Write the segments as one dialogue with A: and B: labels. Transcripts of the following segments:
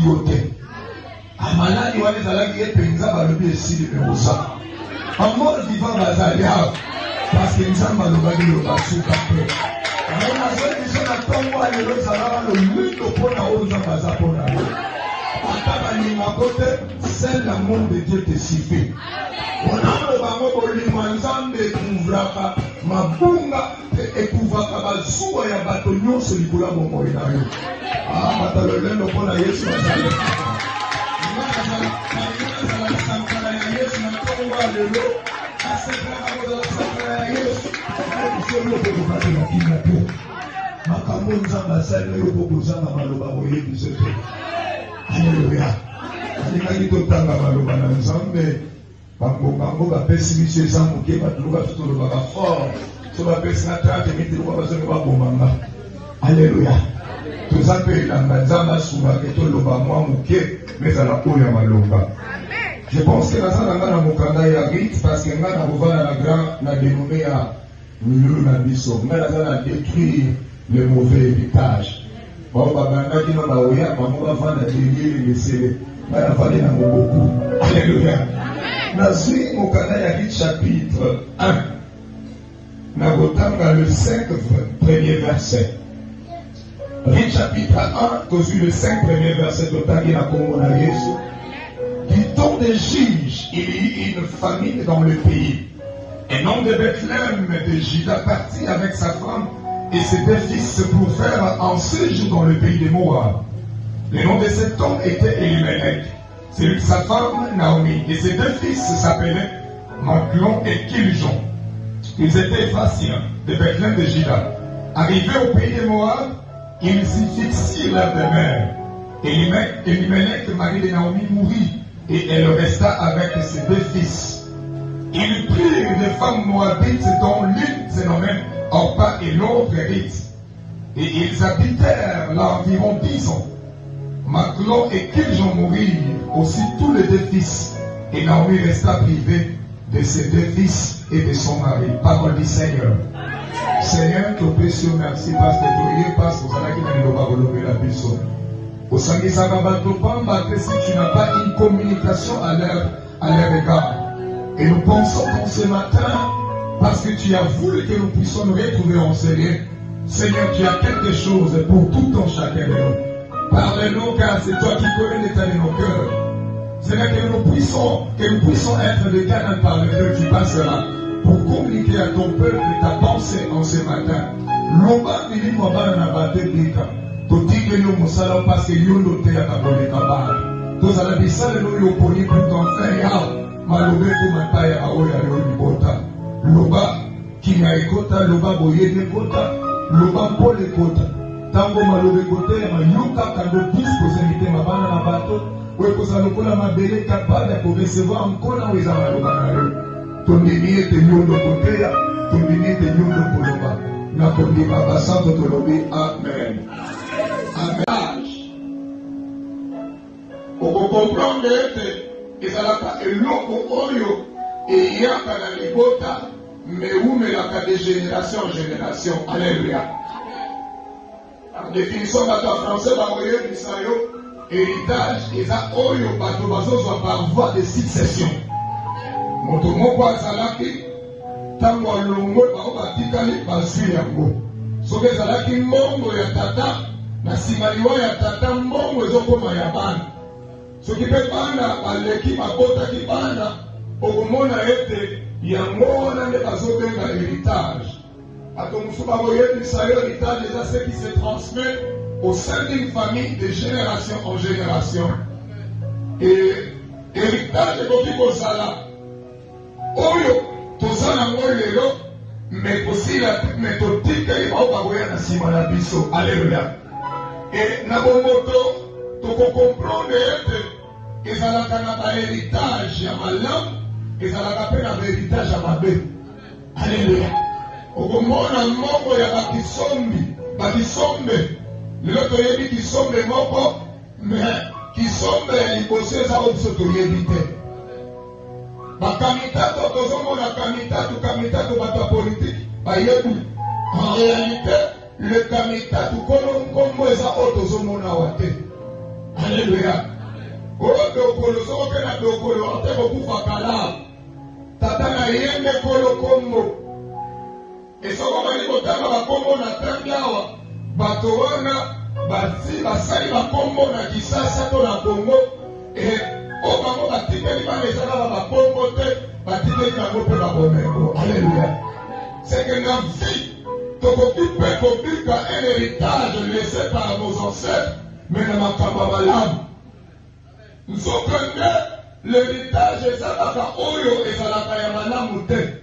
A: yote. Amalani wana ezalaki epenza balobi esili mekosa. Amor vivant bazali awa. Parce que nzambe alobaki lobasuka mpe. Alors nazali biso na ntongo alelo ezalaka lolwindo mpona oyo nzambe aza mpona yo. Ata balingako te, seul l'amour de Dieu te suffit. Bonamo bango bolingwa nzambe ekouvraka mabunga ekouvraka bazuwa ya bato nyonso likolo ya bomoi na yo. Bato lolendo mpona Yesu bazali. Nazala sankala ya Yesu na ntongo alelo. Asekraka kozala sankala ya Yesu. Biso lokokokate na kina te. Makambo nzambe asali oyo bokozanga maloba boyebi te. Alléluia. Alingaki totanga maloba na nzambe. Bango bapesi biso eza moke batuluka to tolobaka fort. So bapesi na 30 minutes luka bazongi babomanga. Alléluia. Toza mpe elanga nzambe asungaka toloba mwa moke mais ezala oyo ya maloba. Je pense que naza na nga na mokanda ya rite parce que nga na kovanda na grand na dénommé ya milulu na biso. Nga naza na détruire le mauvais héritage. Bao babandaki na baoya bango bavanda deliele lesele. Nga navandi na moboku. Alléluia. Nazwi mokanda ya rite chapitre 1. Nagotanga le 5 premier verset. Rite chapitre 1, tozwi le 5 premier verset totangi na kombo na Yesu. Du temps des juges, il y eut une famine dans le pays. Un homme de Bethléem de Juda partit avec sa femme et ses deux fils pour faire un séjour dans le pays de Moab. Le nom de cet homme était Elimelech, celui de sa femme Naomi, et ses deux fils s'appelaient Maglon et Kiljon. Ils étaient Éphratiens de Bethléem de Juda. Arrivés au pays de Moab, ils y fixèrent leur demeure. Elimelech, mari de Naomi, mourut. Et elle resta avec ses deux fils. Ils prirent des femmes moabites dont l'une se nommait Orpa et l'autre Ruth. Et ils habitèrent là environ 10 ans. Maglon et Kiljon mourirent aussi tous les deux fils. Et Naomi resta privée de ses deux fils et de son mari. Parole du Seigneur. Seigneur, te précieux merci parce que tu es parce que vous allez la personne. Au si tu n'as pas une communication à leur égard. Et nous pensons qu'en ce matin, parce que tu as voulu que nous puissions nous retrouver en Seigneur, Seigneur, tu as quelque chose pour tout en chacun de nous. Parle-nous car c'est toi qui connais l'état de nos cœurs. Seigneur, que nous puissions être des canaux par lesquels tu passeras pour communiquer à ton peuple ta pensée en ce matin. Loba nili mwabana na bate dika. Totique yo musala parce que yo no te akabole kabala. Tozala bisale no yo poni pour ton frère. Malobe ko mataya aoya yo libota. Loba kinga ekota, loba boyede kota, loba pole kota. Tango malobe kote ya mayuka kando disposer mite mabana na bato. We kozala kola mabele capable pour recevoir encore weza maloba na yo. Tondini ete yondo koteya, tondini ete yondo koloba. Na kondima basanto tolobi amen. Amen. Oko comprendre ete ezalaka eloko oyo eyaka na libota meumelaka de génération en génération. Alléluia. En définition bato ya français bakoyebisa yo héritage eza oyo bato bazozwa par voie de succession. Moto moko azalaki tango alongwe bao batikali bazwi yango. Soki ezalaki mbongo ya tata na nsima liwa ya tata mbongo ezokoma ya bana. Soki mpe bana baleki babotaki bana okomona ete yango wana nde bazobenga héritage. Bato mosusu bakoyebisa yo héritage eza ce qui se transmet au sein d'une famille de génération en génération. Et héritage ekoki kozala oyo toza nango lelo mais kosila mais totikali bao bakoya na nsima na biso. Alléluia. Et na bomoto tokocomprendre ete ezalaka na bahéritage ya malamu ezalaka mpe na bahéritage ya mabe. Alléluia. Okomona moko ya bakisombe lelo toyebi kisombe moko mais kisombe ya liboso eza oyo biso toyebi te. Bakamitato tozomona kamitatu bato ya politique bayebi. En réalité le kamitatu kono nkombo eza oyo tozomona awa te. Alléluia. Oh, dokolo, so que na dokolo, on te beaucoup kala. Tata na yende kolo kombo. Et so ko mani kotanga ba kombo na tangawa. Bato wana basali ba kombo na Kisasa to na Congo. Et o bango batikeli ba ezala ba kombo te, batikeli bango pe ba bomengo. Alléluia. C'est que na vie tokokipeka un héritage laissé par nos ancêtres, mais na makamba malamu. Nous connaissons l'héritage ezalaka oyo ezalaka ya malamu te.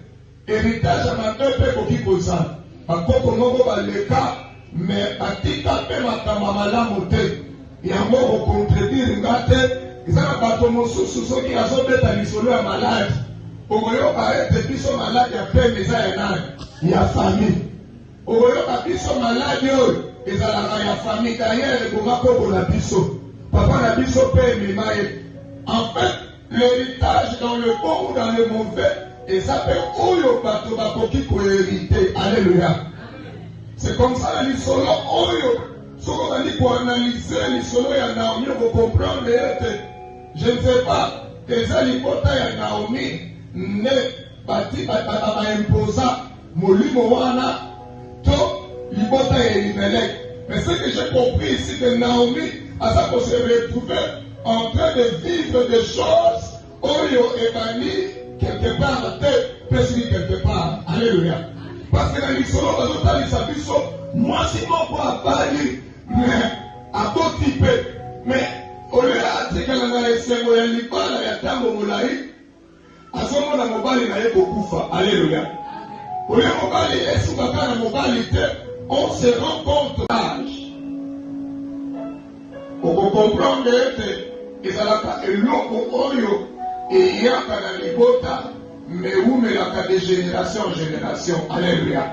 A: Héritage ya mapepe koki kozala. Bakoko moko baleka, mais batika pe makamba malamu te. Yango kocontredire nga te. Ezala bato mosusu soki azobeta lisolo ya maladi. Okoyoka ete biso maladi ya peme eza ya nani? Ya famille. Okoyoka biso maladi oyo ezalaka ya famille. D'ailleurs ebonga kobola biso. Papa na biso pe emema ye. En fait, l'héritage dans le bon ou dans le mauvais, et ça fait oyo bato bakoki kohériter. Alléluia. C'est comme ça la lisolo oyo. Soko bali ko analyser lisolo ya Naomi pour comprendre ete. Je ne sais pas eza libota ya Naomi ne bati ba imposa molimo wana to libota ya Elimelech. Mais ce que j'ai compris ici que Naomi a ça qu'on se retrouver en train de vivre des choses oyo ebani quelque part te pesini quelque part. Alléluia. Parce que dans l'histoire bazotalisa biso mwasi moko abali mais akotipe mais olela atikala na esengo ya libala ya ntango molai azomona mobali na ye kokufa. Alléluia. Olela mobali esukaka na mobali te, on se rend compte l'âge. Oko comprendre ete ezalaka eloko oyo eyaka na libota meumelaka de génération en génération. Alléluia.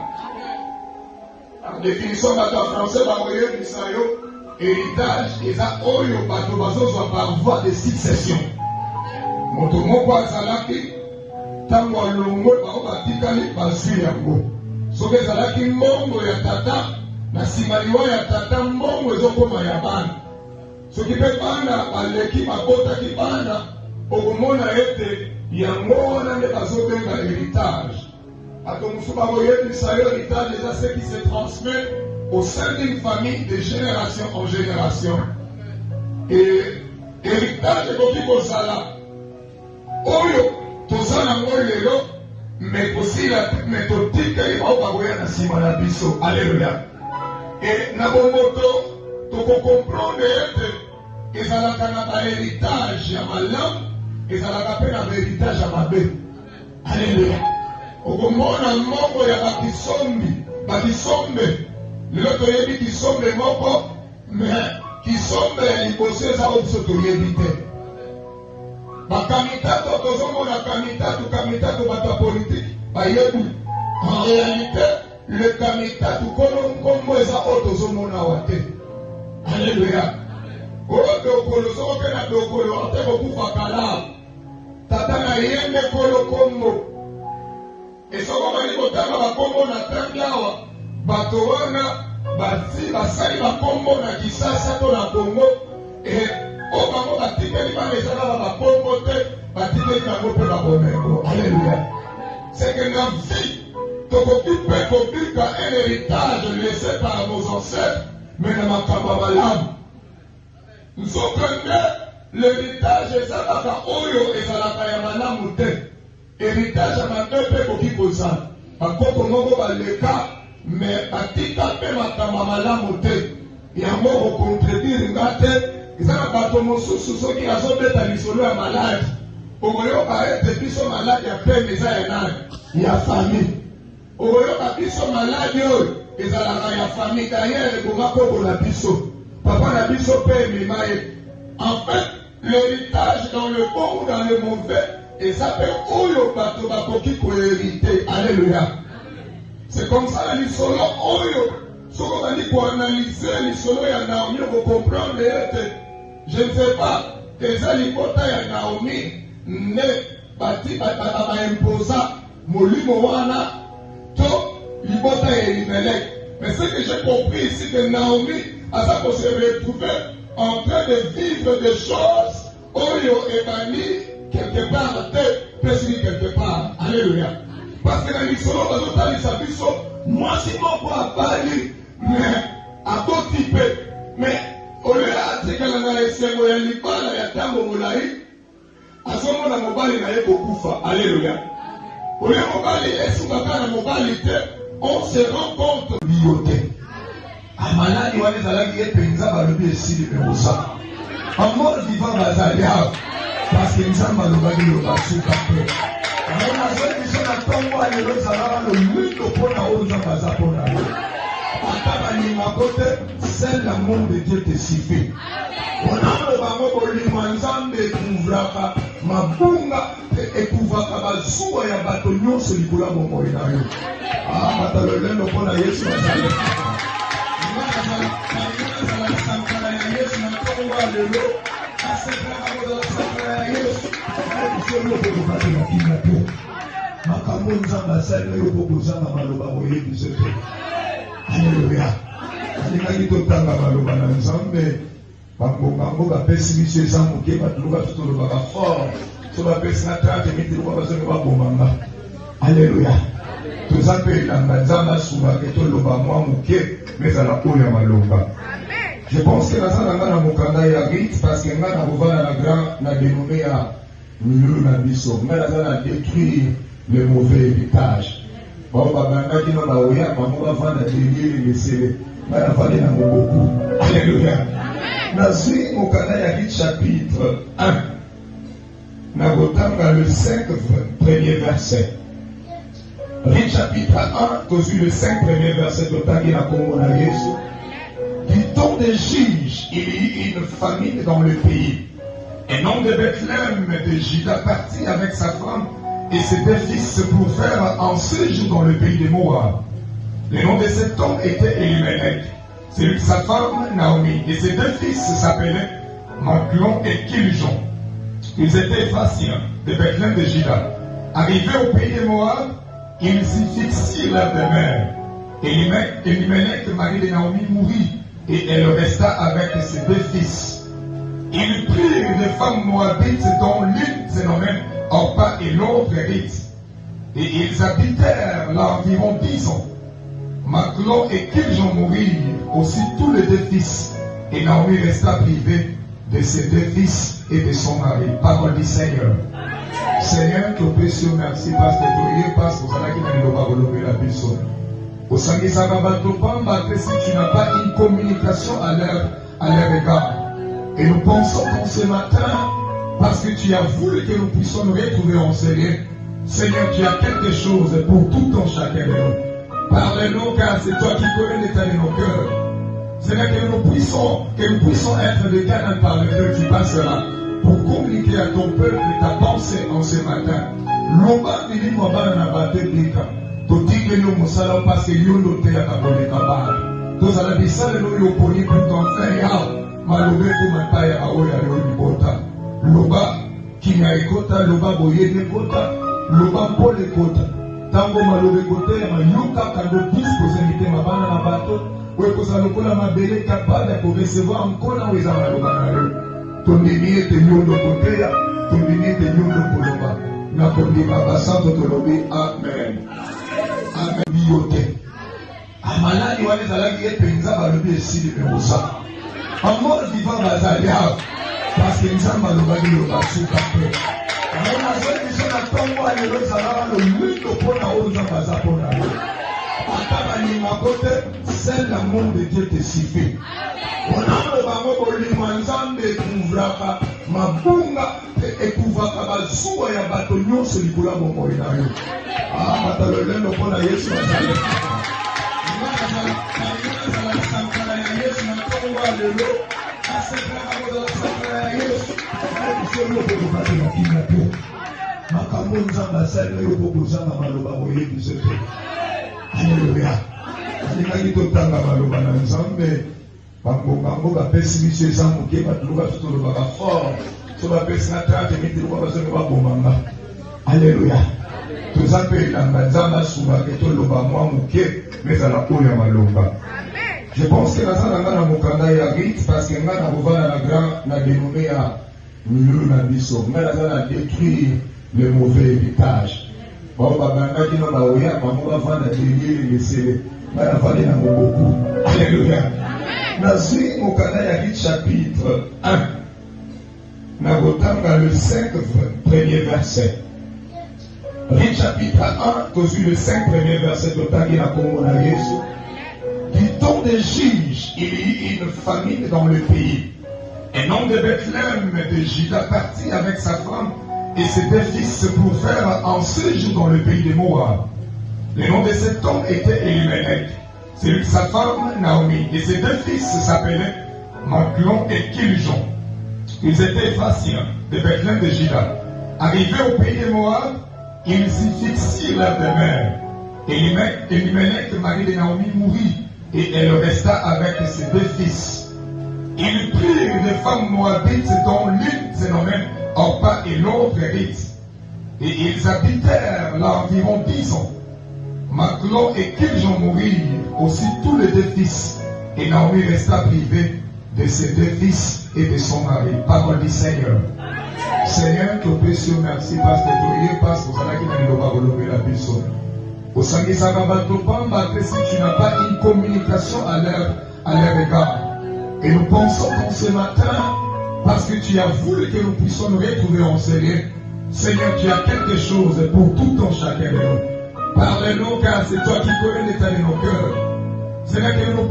A: En définition bato ya français bakoyebisa yo héritage eza oyo bato bazozwa par voie de succession. Moto moko azalaki ntango alongwe bao batikali bazwi yango. Soki ezalaki mbongo ya tata na nsima liwa ya tata mbongo ezokoma ya bana. Soki mpe bana baleki babotaki bana okomona ete yango wana nde bazobenga héritage. Bato mosusu bakoyebisa yo héritage eza ce qui se transmet au sein d'une famille de génération en génération. Et héritage ekoki kozala oyo toza nango lelo mais kosila mais totikeli bao bakoya na nsima na biso. Alléluia. Et na bongoto tokocomprendre ete ezalaka na bahéritage ya malamu, ezalaka mpe na bahéritage ya mabe. Alléluia. Okomona moko ya bakisombe lelo toyebi kisombe moko, mais kisombe ya liboso eza oyo biso toyebi te. Bakamitato tozomona kamitatu bato ya politike bayebi. En réalité le kamitatu kono nkombo eza oyo tozomona awa te. Alléluia. Oyo dokolo sokoke na dokolo ate kokufa kala. Tata na yende kolo kombo. Esoko bali kotanga bakombo na tangawa. Bato wana basali bakombo na Kisasa to na Congo. Et o bango batikeli ba ezala ba kombo te, batikeli bango pe ba bomengo. Alléluia. C'est que na vie tokokipeka un héritage laissé par nos ancêtres, mais na makamba malamu. Nous comprenons l'héritage ezalaka oyo ezalaka ya malamu te. Héritage ya mapepe koki kozala. Bakoko moko baleka mais batika pe makamba malamu te. Yango kocontredire nga te. Ezala bato mosusu soki azobeta lisolo ya maladi. Okoyoka ete biso maladi ya peme eza ya nani? Ya famille. Okoyoka biso maladi oyo ezalaka ya famille. D'ailleurs ebonga kobola biso. Papa na biso pe emema ye. En fait, l'héritage dans le bon ou dans le mauvais, et ça fait oyo bato bakoki kohériter. Alléluia. C'est comme ça la lisolo oyo. Soko bali ko analyser lisolo ya Naomi pour comprendre ete. Je ne sais pas, eza libota ya Naomi ne bati ba imposa molimo wana to libota ya Elimelech. Mais ce que j'ai compris ici que Naomi a ça qu'on se retrouver en train de vivre des choses, Oyo et Bani, quelque part, peut-être quelque part. Alléluia. Parce que dans l'histoire, moi, c'est mon quoi Bali, mais à tout type, mais au lieu de ce que l'on a essayé, il y a des balles, il y a des balles, à ce moment-là, mon bal, il y a beaucoup de alléluia. Au lieu de mon bal, on se rend compte de l'ioté. Amalani wale zalaki epenza balobi esili memosa. En mort vivant bazalia parce que nzamba lobaki lobasuka pe. On a fait des gens à Congo à l'Érosalala le lutte pour la haute nzamba pour la haute. Atabani ma côté, seul l'amour de Dieu te suffit. On a le bango bolimo nzambe kuvraka mabunga ekuvaka bazuwa ya bato nyonso likula momo na yo. Ah batalolendo pour la Yesu bazali. Alléluia. Alléluia. Totanga maloba na Nzambe. Bango bapesi biso eza moke batuluka tutolobaka fort. So bapesi na 30 minutes kwa bazonga babomanga. Alléluia. Toza mpe elanga Nzambe asungaka toloba mwa moke mezala oyo ya maloba. Je pense que naza nanga na mokanda ya rite parce que nga na kovanda na grand na dénommé ya milulu na biso. Nga naza na détruire le mauvais héritage. Bon babandaki na baoya bango bavanda delire lesele. Nga navandi na moboku. Alléluia. Nazwi mokanda ya rite chapitre 1. Na kotanga le 5 premier verset. Rite chapitre 1, tozwi le 5 premier verset totangi na kombo na Yesu. Du temps des juges, il y eut une famine dans le pays. Un homme de Bethléem de Juda partit avec sa femme et ses deux fils pour faire un séjour dans le pays de Moab. Le nom de cet homme était Elimelech, celui de sa femme Naomi, et ses deux fils s'appelaient Maglon et Kiljon. Ils étaient Éphratiens de Bethléem de Juda. Arrivés au pays de Moab, ils y fixèrent leur demeure. Elimelech, le mari de Naomi, mourut. Et elle resta avec ses deux fils. Ils prirent des femmes moabites dont l'une se nommait Orpa et l'autre Ruth. Et ils habitèrent là environ 10 ans. Maglon et Kiljon mourirent aussi tous les deux fils. Et Naomi resta privée de ses deux fils et de son mari. Parole du Seigneur. Seigneur, te précieux merci parce que tu parce que vous avez la personne. Au si tu n'as pas une communication à leur égard. Et nous pensons qu'en ce matin, parce que tu as voulu que nous puissions nous retrouver en Seigneur, Seigneur, tu as quelque chose pour tout en chacun de nous. Parle-nous car c'est toi qui connais l'état de nos cœurs. Seigneur, que nous puissions être des canaux par lesquels tu passeras pour communiquer à ton peuple ta pensée en ce matin. L'omba dit moi na bate bika. Totige yo musala parce que yo ndote ya kabone kabala. Tozala bisale no yo poni pour ton frère ya. Malobe ko mataya aoya yo libota. Loba kinya ekota loba boyede kota. Loba pole kota. Tango malobe kote ya mayuka kando dispose mite mabana na bato. We kozala kola mabele capable ya recevoir encore weza maloba na yo. Tondini ete yondo kote ya. Tondini ete yondo koloba. Na kondima basanto tolobi amen. Amen. Biote. Amalani wale zalaki epenza balobi esili memosa. En mort vivant bazalia parce que nzamba lobaki lobasuka pe. On a fait des gens à Congo à l'Érosalala le lutte pour la haute nzamba pour la haute. Atabani ma côté, seul l'amour de Dieu te suffit. On a le bango bolimo nzambe kuvraka mabunga ekuvaka bazuwa ya bato nyonso likula momo na yo. Ah batalolendo pour la Yesu bazali. Alléluia. Alléluia. Totanga maloba na Nzambe. Bango bapesi biso eza moke batuluka tutolobaka fort. So bapesi na 30 minutes kwa bazonga babomanga. Alléluia. Toza mpe elanga Nzambe asungaka toloba mwa moke mezala oyo ya maloba. Je pense que naza nanga na mokanda ya rite parce que nga na kovanda na grand na dénommé ya milulu na biso nga naza na détruire le mauvais héritage. Bon babandaki na baoya bango bavanda delier lesele nga navandi na moboku. Alléluia. Nazwi mokanda ya rite chapitre 1 na kotanga le 5 premier verset. Rite chapitre 1 tozwi le 5 premier verset totangi na kombo na Yesu. Du temps des juges, il y eut une famine dans le pays. Un homme de Bethléem de Juda partit avec sa femme et ses deux fils pour faire un séjour dans le pays de Moab. Le nom de cet homme était Elimelech, celui de sa femme Naomi, et ses deux fils s'appelaient Maclon et Kiljon. Ils étaient Éphratiens de Bethléem de Juda. Arrivés au pays de Moab, ils y fixèrent leur demeure. Elimelech, mari de Naomi, mourut. Et elle resta avec ses deux fils. Ils prirent des femmes moabites dont l'une se nommait Orpa et l'autre Ruth. Et ils habitèrent là environ 10 ans. Maclon et Kiljon mourirent aussi tous les deux fils. Et Naomi resta privée de ses deux fils et de son mari. Parole du Seigneur. Seigneur, te précieux merci parce que tu es parce que vous allez nous la personne. Si tu n'as pas une communication à leur égard. Et nous pensons qu'en ce matin, parce que tu as voulu que nous puissions nous retrouver en Seigneur, Seigneur, tu as quelque chose pour tout en chacun de nous. Parle-nous car c'est toi qui connais l'état de nos cœurs. Seigneur, que nous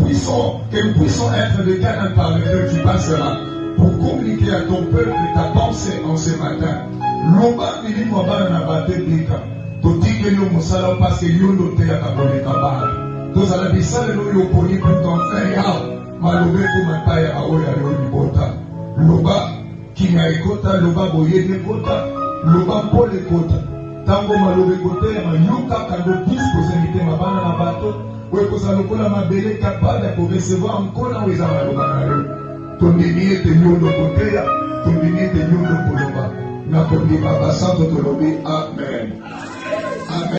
A: puissions être des canaux par lesquels tu passeras pour communiquer à ton peuple ta pensée en ce matin. Loba nili mwabana na bate dika. Totique yo musala parce que yo no te yakabone kabala. Tozala bisale no yo poni pour ton frère. Malobe ko mataya aoya yo libota. Loba kinya ekota, loba boyene kota, loba pole kota. Tango malobe kote ya mayuka kando disposer mite mabana na bato. We kozala kola mabele capable pour recevoir encore weza maloba na yo. Tondini ete yondo koteya, tondini ete yondo koloba. Na kondima basanto tolobi amen. Amen.